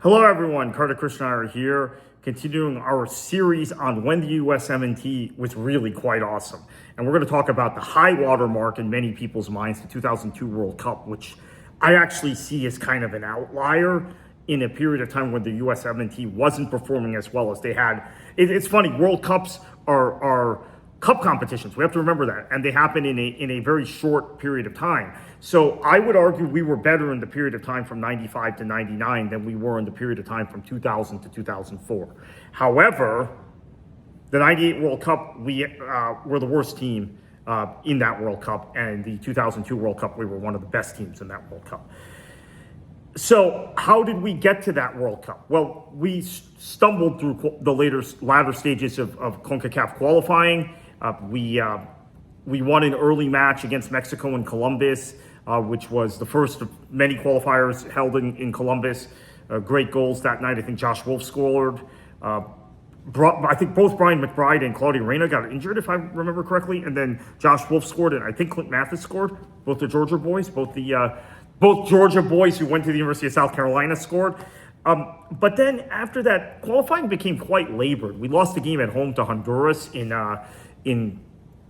Hello, everyone. Carter Krishna and I are here, continuing our series on when the USMNT was really quite awesome. And we're going to talk about the high watermark in many people's minds, the 2002 World Cup, which I actually see as kind of an outlier in a period of time when the USMNT wasn't performing as well as they had. It's funny, World Cups are cup competitions. We have to remember that. And they happen in a very short period of time. So I would argue we were better in the period of time from 95 to 99 than we were in the period of time from 2000 to 2004. However, the 98 World Cup, we were the worst team in that World Cup. And the 2002 World Cup, we were one of the best teams in that World Cup. So how did we get to that World Cup? Well, we stumbled through the latter stages of CONCACAF qualifying. We won an early match against Mexico in Columbus, which was the first of many qualifiers held in Columbus. Great goals that night. I think Josh Wolf scored. I think both Brian McBride and Claudio Reyna got injured, if I remember correctly. And then Josh Wolf scored, and I think Clint Mathis scored. Both the Georgia boys, both Georgia boys who went to the University of South Carolina scored. But then after that, qualifying became quite labored. We lost the game at home to Honduras in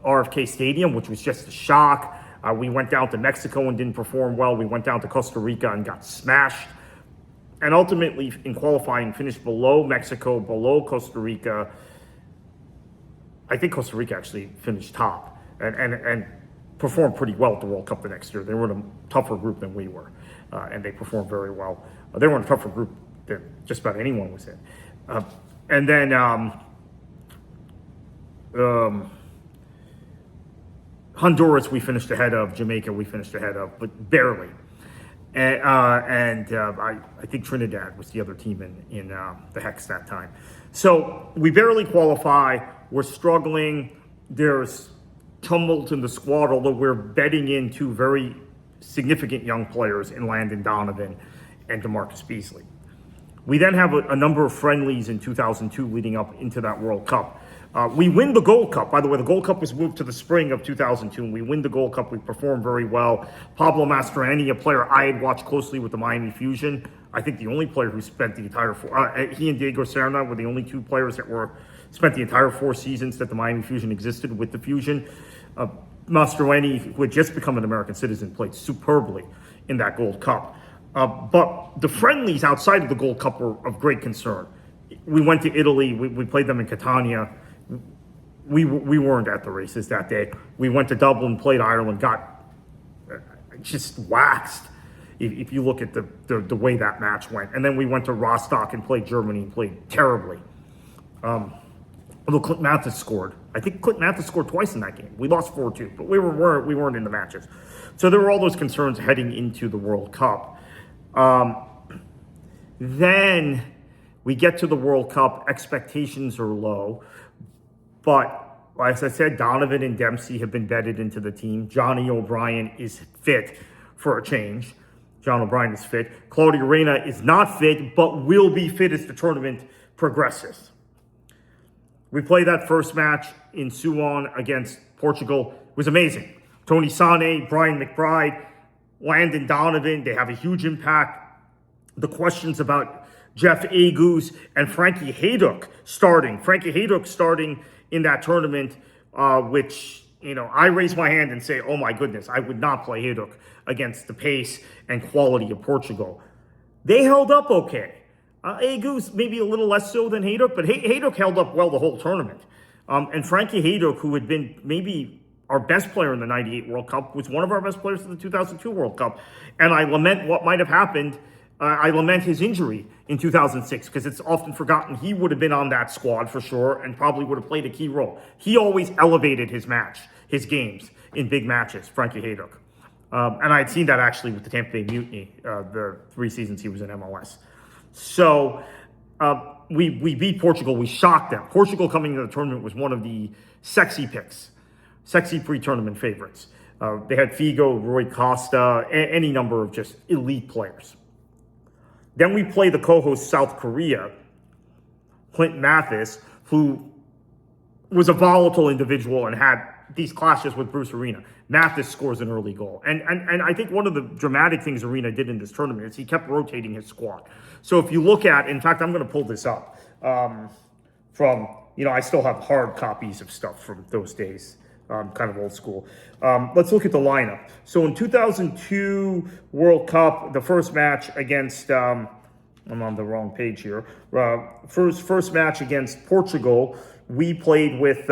RFK Stadium, which was just a shock. We went down to Mexico and didn't perform well. We went down to Costa Rica and got smashed. And ultimately, in qualifying, finished below Mexico, below Costa Rica. I think Costa Rica actually finished top and performed pretty well at the World Cup the next year. They were in a tougher group than we were, and they performed very well. They were in a tougher group than just about anyone was in. And then Honduras we finished ahead of, Jamaica we finished ahead of, but barely. And I think Trinidad was the other team in the Hex that time. So we barely qualify. We're struggling. There's tumult in the squad, although we're betting in two very significant young players in Landon Donovan and DeMarcus Beasley. We then have a number of friendlies in 2002 leading up into that World Cup. We win the Gold Cup. By the way, the Gold Cup was moved to the spring of 2002, and we win the Gold Cup. We perform very well. Pablo Mastroeni, a player I had watched closely with the Miami Fusion, I think the only player who spent the entire he and Diego Serna were the only two players that spent the entire 4 seasons that the Miami Fusion existed with the Fusion. Mastroeni, who had just become an American citizen, played superbly in that Gold Cup. But the friendlies outside of the Gold Cup were of great concern. We went to Italy. We played them in Catania. We weren't at the races that day. We went to Dublin, played Ireland, got just waxed. If you look at the way that match went. And then we went to Rostock and played Germany and played terribly. Although Clint Mathis scored. I think Clint Mathis scored twice in that game. We lost 4-2, but we weren't in the matches. So there were all those concerns heading into the World Cup. Then we get to the World Cup. Expectations are low. But as I said, Donovan and Dempsey have been bedded into the team. Johnny O'Brien is fit for a change. John O'Brien is fit. Claudio Reyna is not fit, but will be fit as the tournament progresses. We played that first match in Suwon against Portugal. It was amazing. Tony Sané, Brian McBride, Landon Donovan, they have a huge impact. The questions about Jeff Agus and Frankie Hayduk starting. Frankie Hayduk starting in that tournament, which, I raise my hand and say, oh my goodness, I would not play Hayduk against the pace and quality of Portugal. They held up okay. Agus maybe a little less so than Hayduk, but Hayduk held up well the whole tournament. And Frankie Hayduk, who had been maybe our best player in the 98 World Cup, was one of our best players in the 2002 World Cup. And I lament what might have happened. I lament his injury in 2006 because it's often forgotten he would have been on that squad for sure and probably would have played a key role. He always elevated his games in big matches, Frankie Hayduk. And I had seen that actually with the Tampa Bay Mutiny, the 3 seasons he was in MLS. So we beat Portugal. We shocked them. Portugal coming into the tournament was one of the sexy picks, sexy pre-tournament favorites. They had Figo, Rui Costa, any number of just elite players. Then we play the co-host South Korea, Clint Mathis, who was a volatile individual and had these clashes with Bruce Arena. Mathis scores an early goal. And I think one of the dramatic things Arena did in this tournament is he kept rotating his squad. So if you look at, in fact, I'm going to pull this up from, I still have hard copies of stuff from those days. Kind of old school. Let's look at the lineup. So in 2002 World Cup, the first match against, I'm on the wrong page here. First match against Portugal, we played with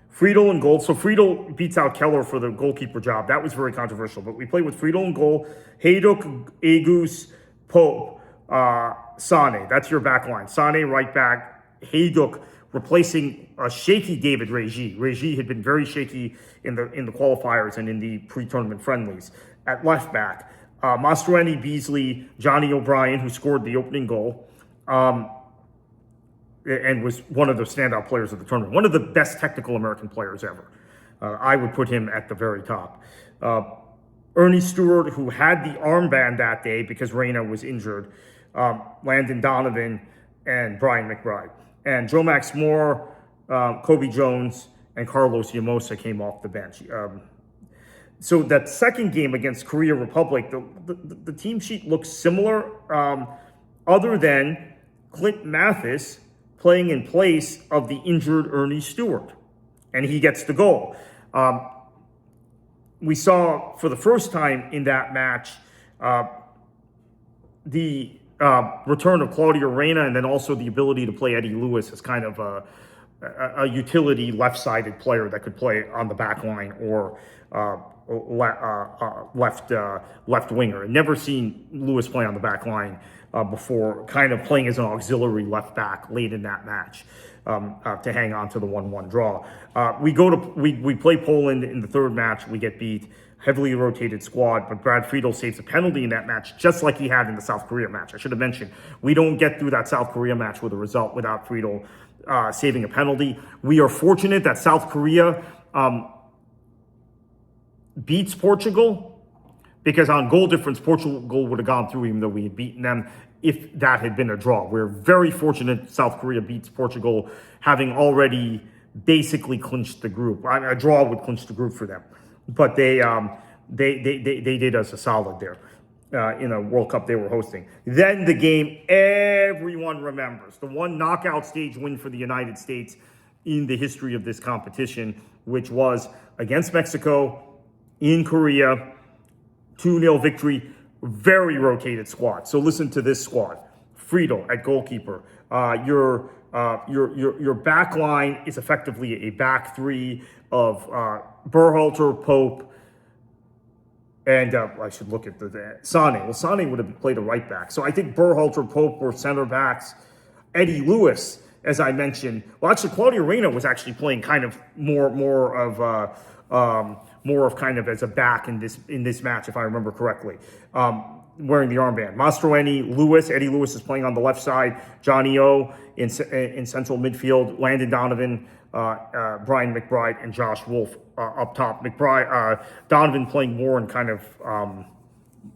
Friedel in goal. So Friedel beats out Keller for the goalkeeper job. That was very controversial. But we played with Friedel in goal, Hajduk, Agus, Pope, Sane. That's your back line. Sane right back, Hajduk replacing a shaky David Regi. Regi had been very shaky in the qualifiers and in the pre-tournament friendlies. At left back, Mastroeni, Beasley, Johnny O'Brien, who scored the opening goal, and was one of the standout players of the tournament. One of the best technical American players ever. I would put him at the very top. Ernie Stewart, who had the armband that day because Reyna was injured, Landon Donovan, and Brian McBride. And Joe Max Moore, Kobe Jones, and Carlos Llamosa came off the bench. So that second game against Korea Republic, the team sheet looks similar, other than Clint Mathis playing in place of the injured Ernie Stewart. And he gets the goal. We saw for the first time in that match the return of Claudio Reyna, and then also the ability to play Eddie Lewis as kind of a utility left-sided player that could play on the back line or left winger. Never seen Lewis play on the back line before, kind of playing as an auxiliary left back late in that match to hang on to the 1-1 draw. We play Poland in the third match. We get beat. Heavily rotated squad, but Brad Friedel saves a penalty in that match, just like he had in the South Korea match. I should have mentioned, we don't get through that South Korea match with a result without Friedel saving a penalty. We are fortunate that South Korea beats Portugal, because on goal difference, Portugal would have gone through even though we had beaten them if that had been a draw. We're very fortunate South Korea beats Portugal, having already basically clinched the group. A draw would clinch the group for them. But they did us a solid there in a World Cup they were hosting. Then the game everyone remembers, the one knockout stage win for the United States in the history of this competition, which was against Mexico in Korea, 2-0 victory, very rotated squad. So listen to this squad. Friedel at goalkeeper. Your back line is effectively a back three of Berhalter, Pope, and I should look at the Sane. Well, Sane would have played a right back. So I think Berhalter, Pope were center backs. Eddie Lewis, as I mentioned. Well, actually, Claudio Reyna was actually playing kind of more of kind of as a back in this match, if I remember correctly. Wearing the armband. Mastroeni, Lewis, Eddie Lewis is playing on the left side. Johnny O in central midfield. Landon Donovan, Brian McBride, and Josh Wolf up top. Donovan playing more in kind of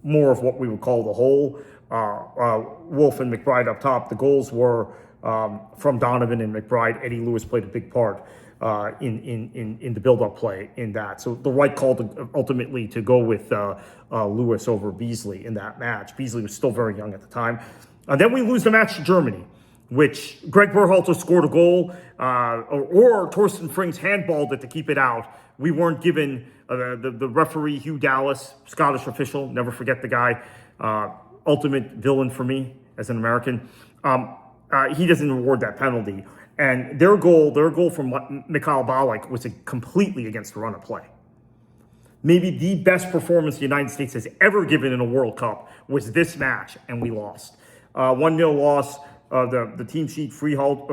more of what we would call the hole. Wolf and McBride up top. The goals were from Donovan and McBride. Eddie Lewis played a big part in the build-up play in that. So the right call ultimately to go with Lewis over Beasley in that match. Beasley was still very young at the time. Then we lose the match to Germany, which Greg Berhalter scored a goal, or Torsten Frings handballed it to keep it out. We weren't given the referee, Hugh Dallas, Scottish official, never forget the guy, ultimate villain for me as an American. He doesn't reward that penalty. And their goal from Mikhail Ballack was completely against the run of play. Maybe the best performance the United States has ever given in a World Cup was this match, and we lost. 1-0 loss. The team sheet, Friedel,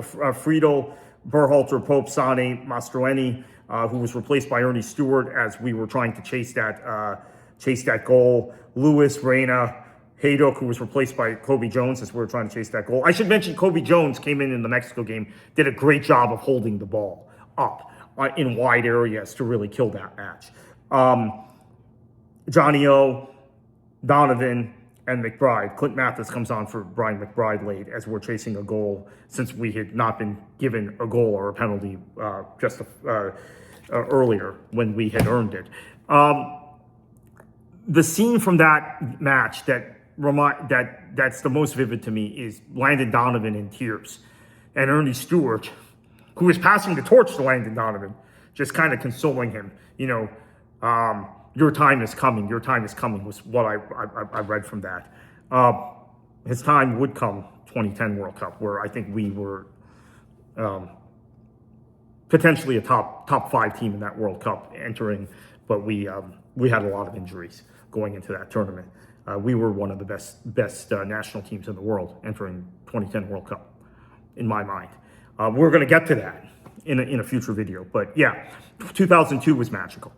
Berhalter, Pope, Sane, Mastroeni, who was replaced by Ernie Stewart as we were trying to chase that goal. Lewis, Reyna, Hajduk, who was replaced by Kobe Jones as we were trying to chase that goal. I should mention Kobe Jones came in the Mexico game, did a great job of holding the ball up in wide areas to really kill that match. Johnny O, Donovan, and McBride. Clint Mathis comes on for Brian McBride late as we're chasing a goal, since we had not been given a goal or a penalty earlier when we had earned it. The scene from that match that's the most vivid to me is Landon Donovan in tears, and Ernie Stewart, who is passing the torch to Landon Donovan, just kind of consoling him. Your time is coming. Your time is coming was what I read from that. His time would come 2010 World Cup, where I think we were potentially a top 5 team in that World Cup entering, but we had a lot of injuries going into that tournament. We were one of the best national teams in the world entering 2010 World Cup, in my mind. We're going to get to that in a future video, but yeah, 2002 was magical.